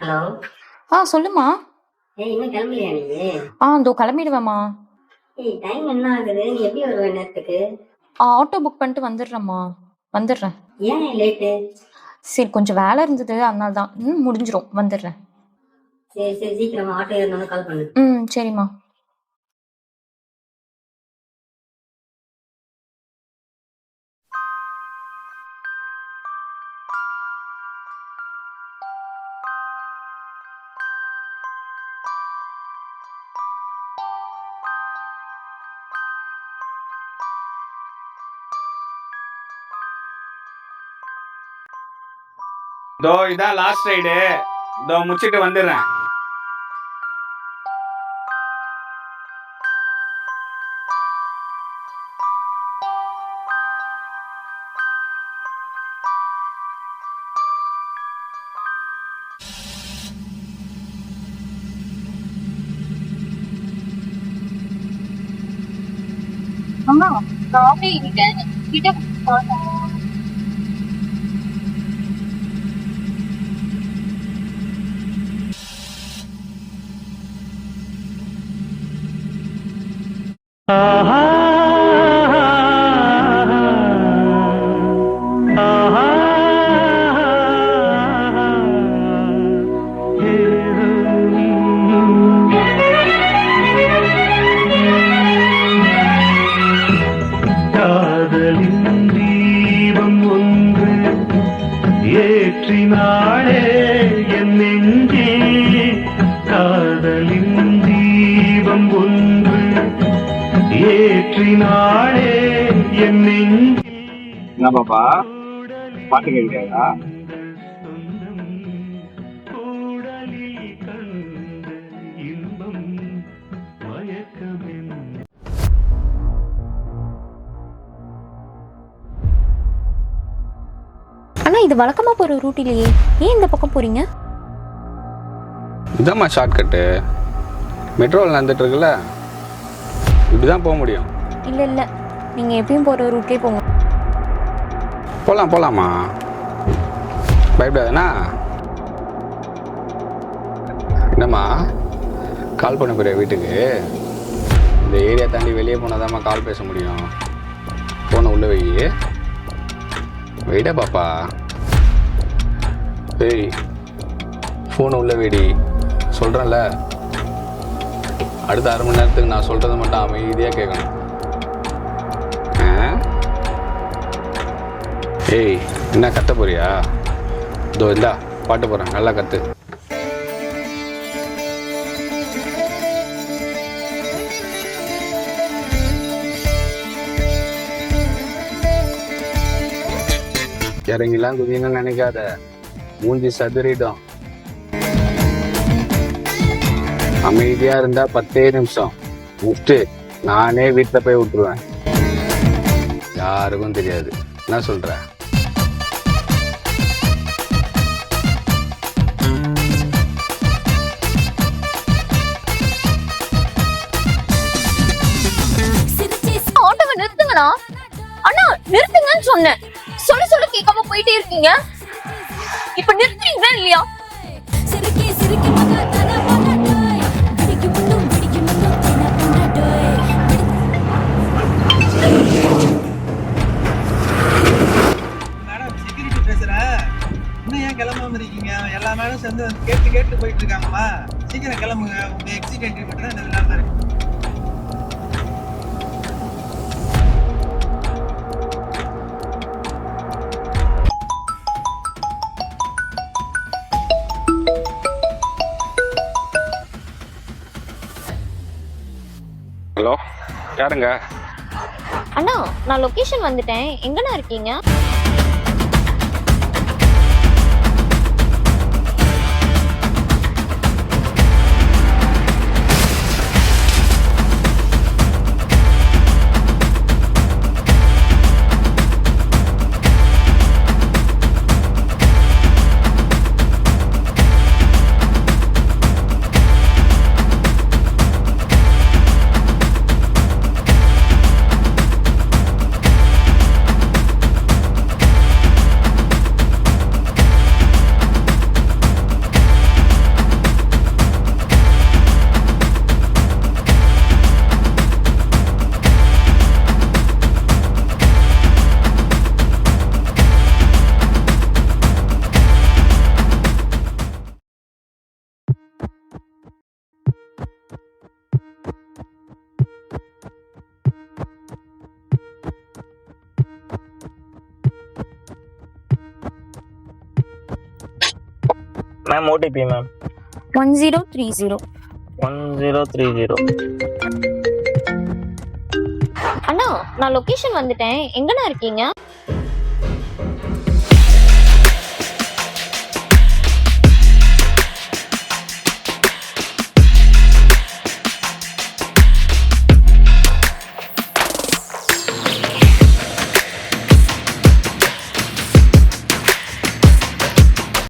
Hello. சொல்லுமா. இன்னும் கிளம்பலையா நீ? இதோ கிளம்பிடுவேம்மா. டைம் என்ன ஆகுது? நீ எப்படி வருவ நேரத்துக்கு? ஆட்டோ புக் பண்ணிட்டு வந்துடுறேம்மா. வந்துடுறேன். ஏன் லேட்டு? சரி, கொஞ்சம் வேலை இருந்தது, அதனால தான். முடிஞ்சிரும், வந்துடுறேன். சரி சரி, சீக்கிரம் ஆட்டோ ஏறணும்னு கால் பண்ணு. சரிம்மா. இதோ இதான் லாஸ்ட் ரைடு. இதோ முடிச்சிட்டு வந்துடுறேன். அம்மா, காஃபி கிட்ட காதலின் தீபம் ஒன்று ஏற்றினாளே என் நெஞ்சில். காதலின் தீபம் ஒன்று ஏற்றினாளே என் நெஞ்சில். என்ன பாப்பா பாட்டு கேட்கிறா? கூடலில் கண்ட இன்பம் மயக்கமென். அண்ணா, இது வழக்கமா போற ரூட் இல்லையே, ஏன் இந்த பக்கம் போறீங்க? இதாம்மா ஷார்ட் கட்டு. மெட்ரோவில் நடந்துட்டு இருக்குல்ல, இப்படிதான் போக முடியும். இல்ல, நீங்க எப்பயும் போற ரூட்லயே போங்க. போகலாமா? பயப்படாதுண்ணா. என்னம்மா கால் பண்ண போறியா வீட்டுக்கு? இந்த ஏரியா தாண்டி வெளியே போனாதாம்மா கால் பேச முடியும். ஃபோனை உள்ள வெயிடா பாப்பா. ஏய், ஃபோனை உள்ள வெடி சொல்கிறேன்ல. அடுத்த 1/2 மணி நேரத்துக்கு நான் சொல்கிறத மட்டும் அமைதியாக கேட்கணும். ஏய், என்ன கத்த போறியா? இதோ இந்தா பாட்டு போகிறேன், நல்லா கற்று. இறங்கிலாம் குதின்னு நினைக்காத, மூஞ்சி சதுரிடும். அமைதியா இருந்தா 10 நிமிஷம் முடிச்சுட்டு நானே வீட்டில் போய் விட்டுருவேன். யாருக்கும் தெரியாது. என்ன சொல்ற? ஆட்டோவை நிறுத்துங்களா? அண்ணா, நிறுத்துங்கன்னு சொன்னேன். சொல்லு கேட்காம போயிட்டே இருக்கீங்க. இப்ப நிறுத்துறீங்களா இல்லையா? மேடம், செக்யூரிட்டி பேசுறேன். இன்னும் ஏன் கிளம்பாம இருக்கீங்க? எல்லா மேடம் சேர்ந்து கேட்டு போயிட்டு இருக்காங்கம்மா. சீக்கிரம் கிளம்புங்க. உங்க எக்ஸிட் என்ட்ரி மட்டும் தான் இருக்கு. ஹலோ, யாருங்க? அண்ணா, நான் லொகேஷன் வந்துட்டேன். எங்கண்ணா இருக்கீங்க? Ma'am OTP ma'am 1030. 1030. அண்ணா நான் லொகேஷன் வந்துட்டேன், எங்கண்ணா இருக்கீங்க?